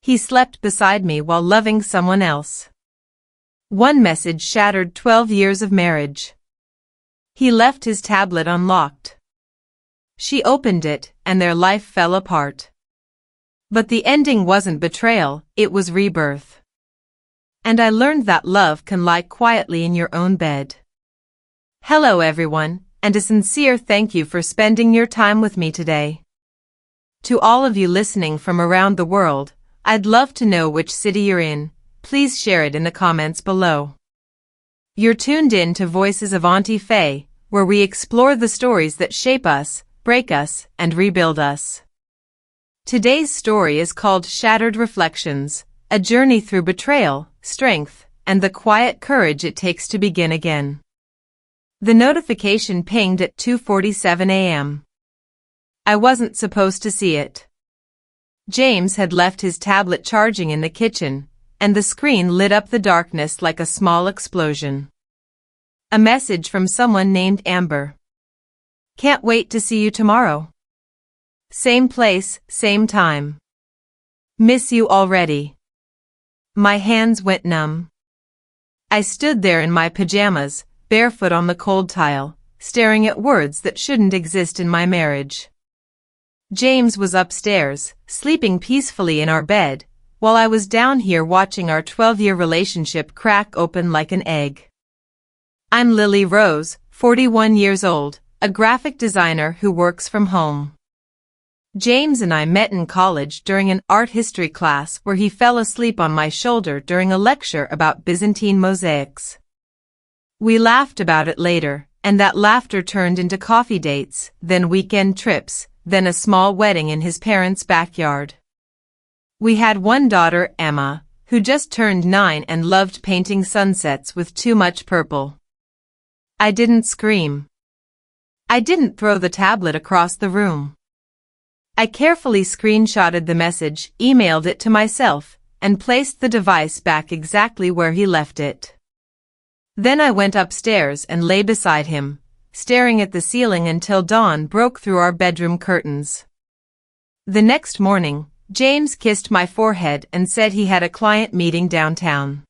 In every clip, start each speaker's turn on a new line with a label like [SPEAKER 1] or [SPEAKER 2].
[SPEAKER 1] He slept beside me while loving someone else. One message shattered 12 years of marriage. He left his tablet unlocked. She opened it, and their life fell apart. But the ending wasn't betrayal, it was rebirth. And I learned that love can lie quietly in your own bed. Hello everyone, and a sincere thank you for spending your time with me today. To all of you listening from around the world, I'd love to know which city you're in. Please share it in the comments below. You're tuned in to Voices of Auntie Faye, where we explore the stories that shape us, break us, and rebuild us. Today's story is called Shattered Reflections, a journey through betrayal, strength, and the quiet courage it takes to begin again. The notification pinged at 2:47 a.m. I wasn't supposed to see it. James had left his tablet charging in the kitchen, and the screen lit up the darkness like a small explosion. A message from someone named Amber. Can't wait to see you tomorrow. Same place, same time. Miss you already. My hands went numb. I stood there in my pajamas, barefoot on the cold tile, staring at words that shouldn't exist in my marriage. James was upstairs, sleeping peacefully in our bed, while I was down here watching our 12-year relationship crack open like an egg. I'm Lily Rose, 41 years old, a graphic designer who works from home. James and I met in college during an art history class where he fell asleep on my shoulder during a lecture about Byzantine mosaics. We laughed about it later, and that laughter turned into coffee dates, then weekend trips, then a small wedding in his parents' backyard. We had one daughter, Emma, who just turned 9 and loved painting sunsets with too much purple. I didn't scream. I didn't throw the tablet across the room. I carefully screenshotted the message, emailed it to myself, and placed the device back exactly where he left it. Then I went upstairs and lay beside him, staring at the ceiling until dawn broke through our bedroom curtains. The next morning, James kissed my forehead and said he had a client meeting downtown.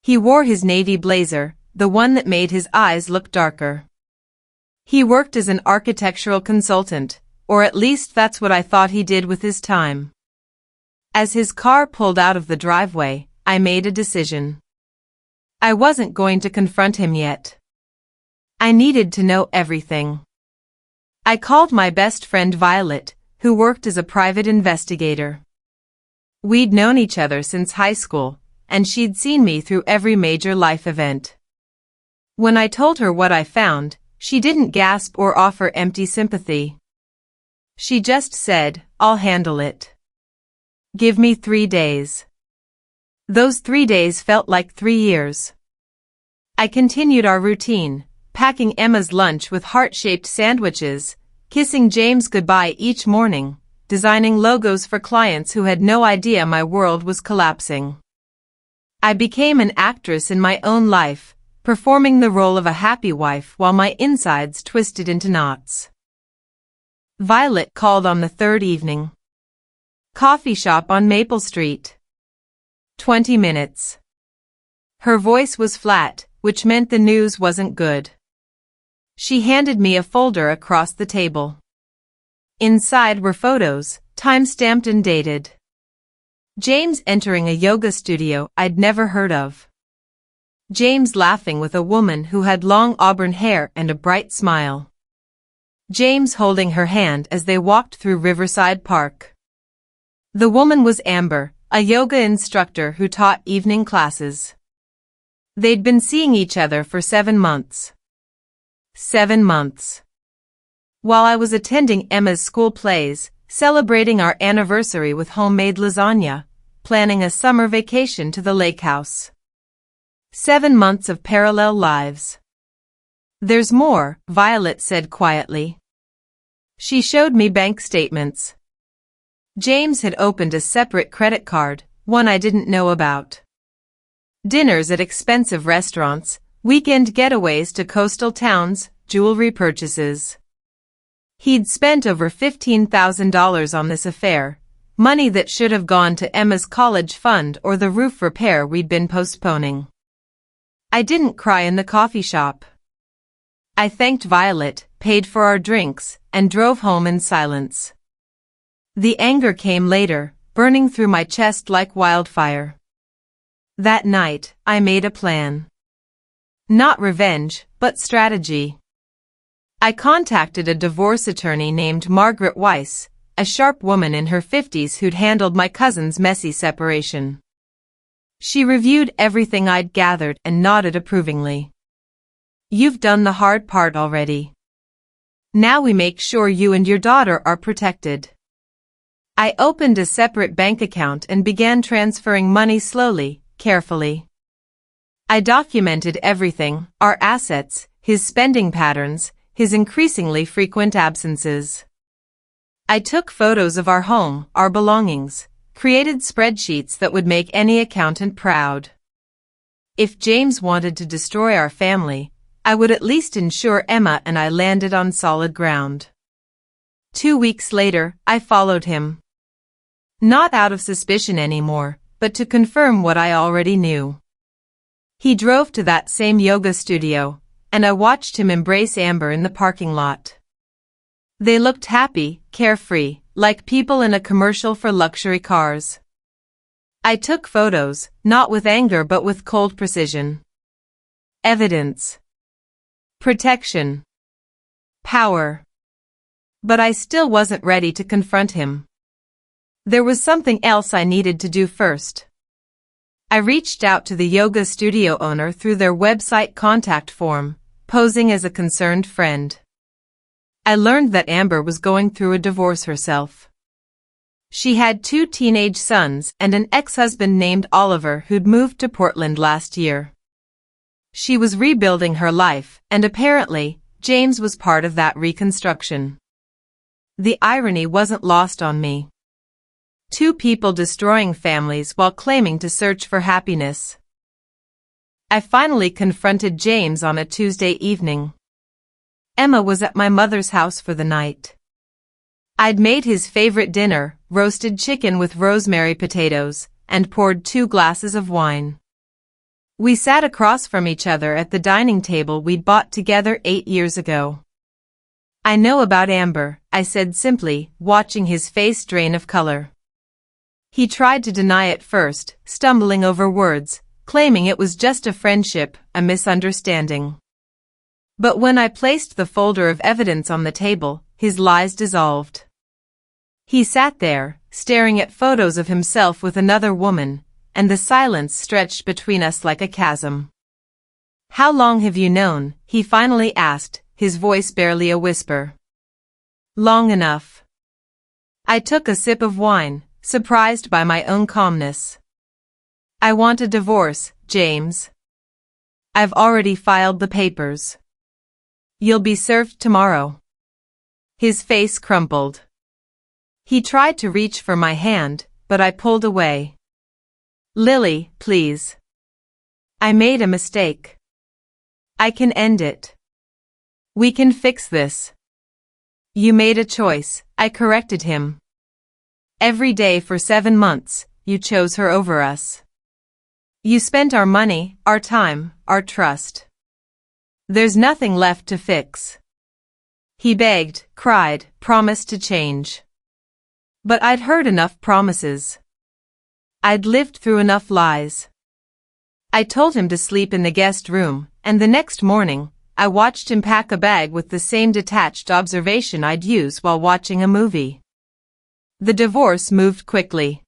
[SPEAKER 1] He wore his navy blazer, the one that made his eyes look darker. He worked as an architectural consultant, or at least that's what I thought he did with his time. As his car pulled out of the driveway, I made a decision. I wasn't going to confront him yet. I needed to know everything. I called my best friend Violet, who worked as a private investigator. We'd known each other since high school, and she'd seen me through every major life event. When I told her what I found, she didn't gasp or offer empty sympathy. She just said, "I'll handle it. Give me 3 days." Those 3 days felt like 3 years. I continued our routine, packing Emma's lunch with heart-shaped sandwiches, kissing James goodbye each morning, designing logos for clients who had no idea my world was collapsing. I became an actress in my own life, performing the role of a happy wife while my insides twisted into knots. Violet called on the third evening. Coffee shop on Maple Street. 20 minutes. Her voice was flat, which meant the news wasn't good. She handed me a folder across the table. Inside were photos, time-stamped and dated. James entering a yoga studio I'd never heard of. James laughing with a woman who had long auburn hair and a bright smile. James holding her hand as they walked through Riverside Park. The woman was Amber, a yoga instructor who taught evening classes. They'd been seeing each other for 7 months. 7 months. While I was attending Emma's school plays, celebrating our anniversary with homemade lasagna, planning a summer vacation to the lake house. 7 months of parallel lives. There's more, Violet said quietly. She showed me bank statements. James had opened a separate credit card, one I didn't know about. Dinners at expensive restaurants, weekend getaways to coastal towns, jewelry purchases. He'd spent over $15,000 on this affair, money that should have gone to Emma's college fund or the roof repair we'd been postponing. I didn't cry in the coffee shop. I thanked Violet, paid for our drinks, and drove home in silence. The anger came later, burning through my chest like wildfire. That night, I made a plan. Not revenge, but strategy. I contacted a divorce attorney named Margaret Weiss, a sharp woman in her 50s who'd handled my cousin's messy separation. She reviewed everything I'd gathered and nodded approvingly. "You've done the hard part already. Now we make sure you and your daughter are protected." I opened a separate bank account and began transferring money slowly, carefully. I documented everything, our assets, his spending patterns, his increasingly frequent absences. I took photos of our home, our belongings, created spreadsheets that would make any accountant proud. If James wanted to destroy our family, I would at least ensure Emma and I landed on solid ground. 2 weeks later, I followed him. Not out of suspicion anymore, but to confirm what I already knew. He drove to that same yoga studio, and I watched him embrace Amber in the parking lot. They looked happy, carefree, like people in a commercial for luxury cars. I took photos, not with anger but with cold precision. Evidence. Protection. Power. But I still wasn't ready to confront him. There was something else I needed to do first. I reached out to the yoga studio owner through their website contact form, posing as a concerned friend. I learned that Amber was going through a divorce herself. She had 2 teenage sons and an ex-husband named Oliver who'd moved to Portland last year. She was rebuilding her life, and apparently, James was part of that reconstruction. The irony wasn't lost on me. 2 people destroying families while claiming to search for happiness. I finally confronted James on a Tuesday evening. Emma was at my mother's house for the night. I'd made his favorite dinner, roasted chicken with rosemary potatoes, and poured 2 glasses of wine. We sat across from each other at the dining table we'd bought together 8 years ago. "I know about Amber," I said simply, watching his face drain of color. He tried to deny it first, stumbling over words, claiming it was just a friendship, a misunderstanding. But when I placed the folder of evidence on the table, his lies dissolved. He sat there, staring at photos of himself with another woman, and the silence stretched between us like a chasm. "How long have you known?" he finally asked, his voice barely a whisper. "Long enough." I took a sip of wine, surprised by my own calmness. "I want a divorce, James. I've already filed the papers. You'll be served tomorrow." His face crumpled. He tried to reach for my hand, but I pulled away. "Lily, please. I made a mistake. I can end it. We can fix this." "You made a choice," I corrected him. "Every day for 7 months, you chose her over us. You spent our money, our time, our trust. There's nothing left to fix." He begged, cried, promised to change. But I'd heard enough promises. I'd lived through enough lies. I told him to sleep in the guest room, and the next morning, I watched him pack a bag with the same detached observation I'd use while watching a movie. The divorce moved quickly.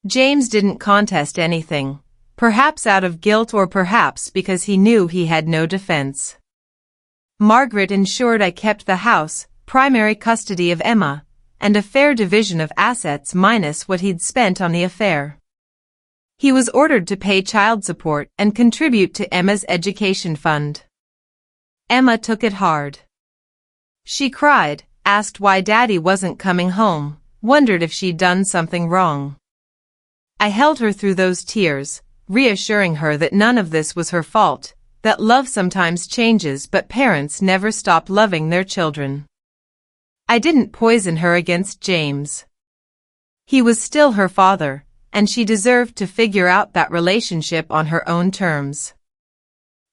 [SPEAKER 1] James didn't contest anything, perhaps out of guilt or perhaps because he knew he had no defense. Margaret ensured I kept the house, primary custody of Emma, and a fair division of assets minus what he'd spent on the affair. He was ordered to pay child support and contribute to Emma's education fund. Emma took it hard. She cried, asked why Daddy wasn't coming home, wondered if she'd done something wrong. I held her through those tears, reassuring her that none of this was her fault, that love sometimes changes but parents never stop loving their children. I didn't poison her against James. He was still her father, and she deserved to figure out that relationship on her own terms.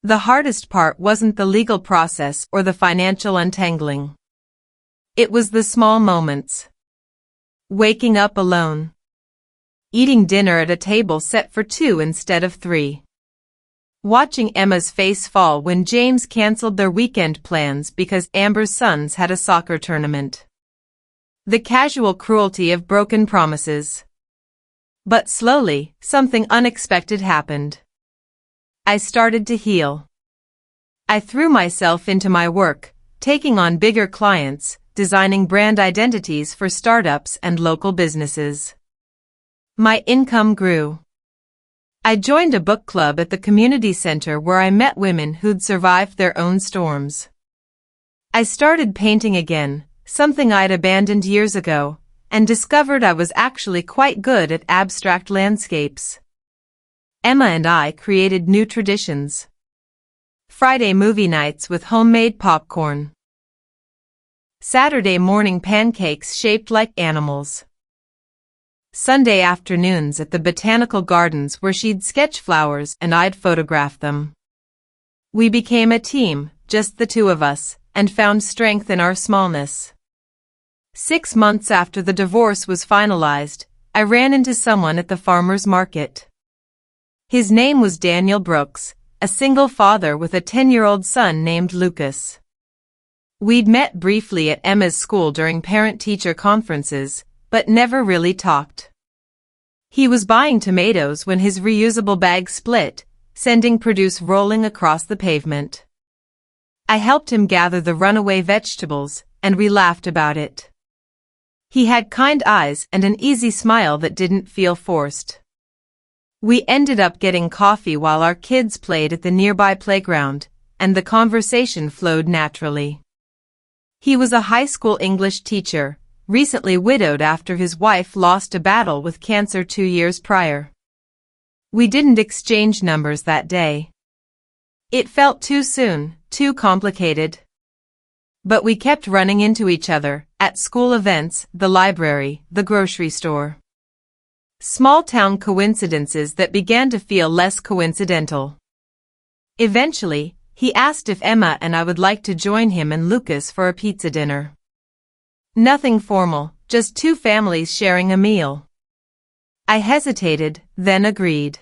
[SPEAKER 1] The hardest part wasn't the legal process or the financial untangling. It was the small moments. Waking up alone. Eating dinner at a table set for 2 instead of 3. Watching Emma's face fall when James canceled their weekend plans because Amber's sons had a soccer tournament. The casual cruelty of broken promises. But slowly, something unexpected happened. I started to heal. I threw myself into my work, taking on bigger clients, designing brand identities for startups and local businesses. My income grew. I joined a book club at the community center where I met women who'd survived their own storms. I started painting again, something I'd abandoned years ago, and discovered I was actually quite good at abstract landscapes. Emma and I created new traditions. Friday movie nights with homemade popcorn. Saturday morning pancakes shaped like animals. Sunday afternoons at the botanical gardens where she'd sketch flowers and I'd photograph them. We became a team, just the two of us, and found strength in our smallness. 6 months after the divorce was finalized, I ran into someone at the farmer's market. His name was Daniel Brooks, a single father with a 10-year-old son named Lucas. We'd met briefly at Emma's school during parent-teacher conferences, but never really talked. He was buying tomatoes when his reusable bag split, sending produce rolling across the pavement. I helped him gather the runaway vegetables, and we laughed about it. He had kind eyes and an easy smile that didn't feel forced. We ended up getting coffee while our kids played at the nearby playground, and the conversation flowed naturally. He was a high school English teacher, recently widowed after his wife lost a battle with cancer 2 years prior. We didn't exchange numbers that day. It felt too soon, too complicated. But we kept running into each other, at school events, the library, the grocery store. Small-town coincidences that began to feel less coincidental. Eventually, he asked if Emma and I would like to join him and Lucas for a pizza dinner. Nothing formal, just 2 families sharing a meal. I hesitated, then agreed.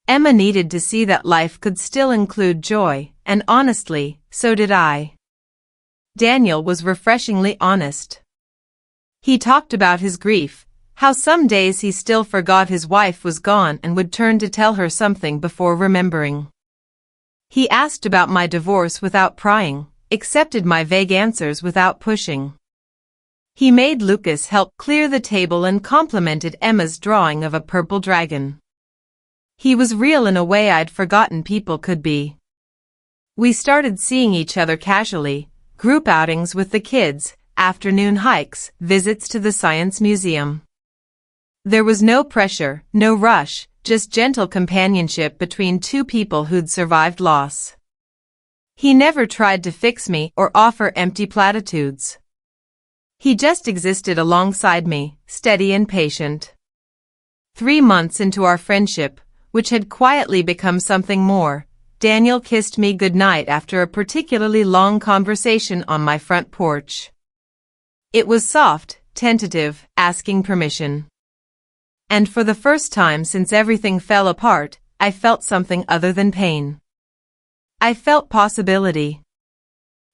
[SPEAKER 1] Emma needed to see that life could still include joy, and honestly, so did I. Daniel was refreshingly honest. He talked about his grief, how some days he still forgot his wife was gone and would turn to tell her something before remembering. He asked about my divorce without prying, accepted my vague answers without pushing. He made Lucas help clear the table and complimented Emma's drawing of a purple dragon. He was real in a way I'd forgotten people could be. We started seeing each other casually, group outings with the kids, afternoon hikes, visits to the science museum. There was no pressure, no rush, just gentle companionship between 2 people who'd survived loss. He never tried to fix me or offer empty platitudes. He just existed alongside me, steady and patient. 3 months into our friendship, which had quietly become something more, Daniel kissed me goodnight after a particularly long conversation on my front porch. It was soft, tentative, asking permission. And for the first time since everything fell apart, I felt something other than pain. I felt possibility.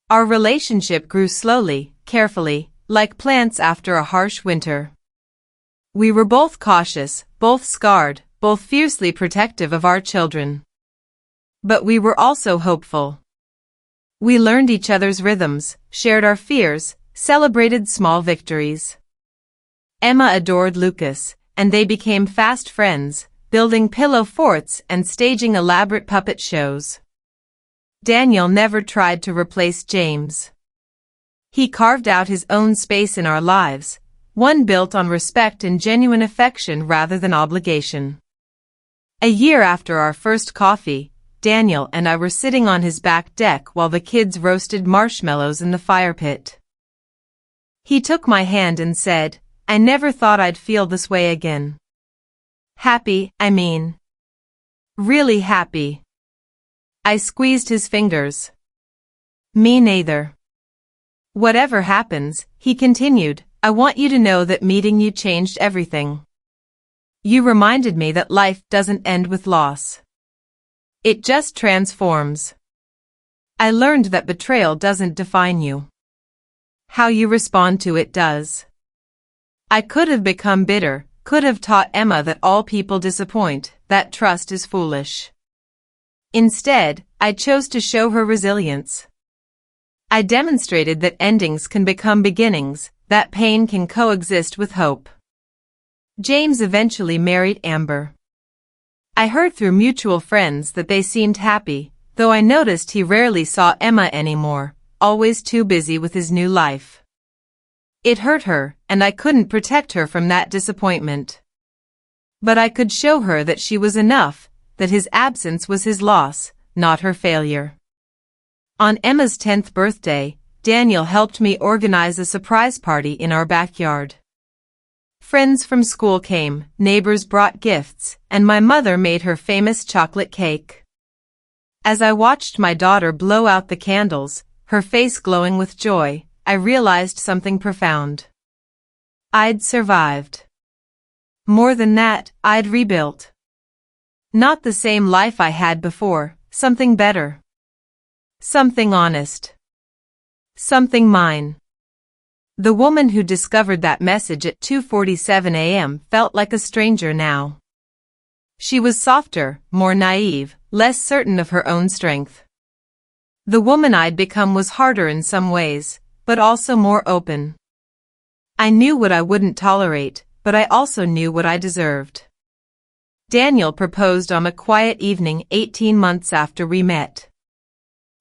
[SPEAKER 1] Our relationship grew slowly, carefully, like plants after a harsh winter. We were both cautious, both scarred, both fiercely protective of our children. But we were also hopeful. We learned each other's rhythms, shared our fears, celebrated small victories. Emma adored Lucas, and they became fast friends, building pillow forts and staging elaborate puppet shows. Daniel never tried to replace James. He carved out his own space in our lives, one built on respect and genuine affection rather than obligation. A year after our first coffee, Daniel and I were sitting on his back deck while the kids roasted marshmallows in the fire pit. He took my hand and said, I never thought I'd feel this way again. Happy, I mean. Really happy. I squeezed his fingers. Me neither. Whatever happens, he continued, I want you to know that meeting you changed everything. You reminded me that life doesn't end with loss. It just transforms. I learned that betrayal doesn't define you. How you respond to it does. I could have become bitter, could have taught Emma that all people disappoint, that trust is foolish. Instead, I chose to show her resilience. I demonstrated that endings can become beginnings, that pain can coexist with hope. James eventually married Amber. I heard through mutual friends that they seemed happy, though I noticed he rarely saw Emma anymore, always too busy with his new life. It hurt her, and I couldn't protect her from that disappointment. But I could show her that she was enough, that his absence was his loss, not her failure. On Emma's 10th birthday, Daniel helped me organize a surprise party in our backyard. Friends from school came, neighbors brought gifts, and my mother made her famous chocolate cake. As I watched my daughter blow out the candles, her face glowing with joy, I realized something profound. I'd survived. More than that, I'd rebuilt. Not the same life I had before, something better. Something honest. Something mine. The woman who discovered that message at 2:47 a.m. felt like a stranger now. She was softer, more naive, less certain of her own strength. The woman I'd become was harder in some ways, but also more open. I knew what I wouldn't tolerate, but I also knew what I deserved. Daniel proposed on a quiet evening 18 months after we met.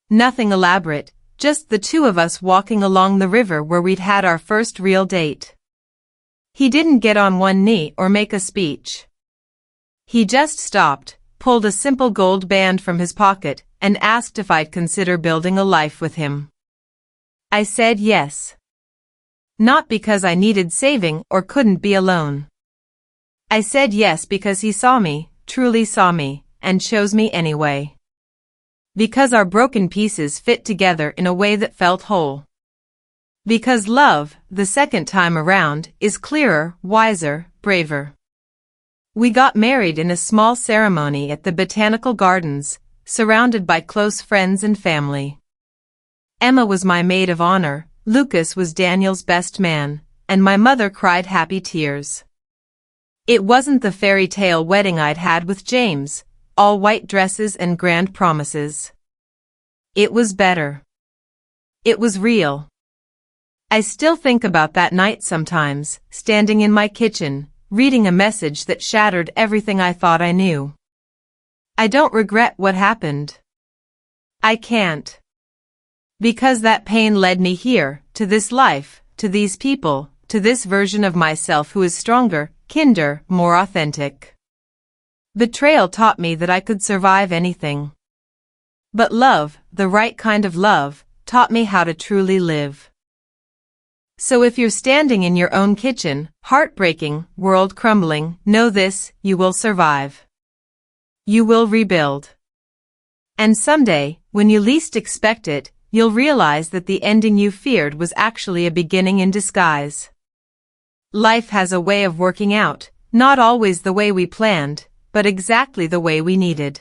[SPEAKER 1] Nothing elaborate, just the two of us walking along the river where we'd had our first real date. He didn't get on one knee or make a speech. He just stopped, pulled a simple gold band from his pocket, and asked if I'd consider building a life with him. I said yes. Not because I needed saving or couldn't be alone. I said yes because he saw me, truly saw me, and chose me anyway. Because our broken pieces fit together in a way that felt whole. Because love, the second time around, is clearer, wiser, braver. We got married in a small ceremony at the Botanical Gardens, surrounded by close friends and family. Emma was my maid of honor, Lucas was Daniel's best man, and my mother cried happy tears. It wasn't the fairy tale wedding I'd had with James, all white dresses and grand promises. It was better. It was real. I still think about that night sometimes, standing in my kitchen, reading a message that shattered everything I thought I knew. I don't regret what happened. I can't. Because that pain led me here, to this life, to these people, to this version of myself who is stronger, kinder, more authentic. Betrayal taught me that I could survive anything. But love, the right kind of love, taught me how to truly live. So if you're standing in your own kitchen, heartbreaking, world crumbling, know this, you will survive. You will rebuild. And someday, when you least expect it, you'll realize that the ending you feared was actually a beginning in disguise. Life has a way of working out, not always the way we planned, but exactly the way we needed.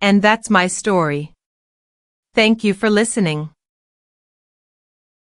[SPEAKER 1] And that's my story. Thank you for listening.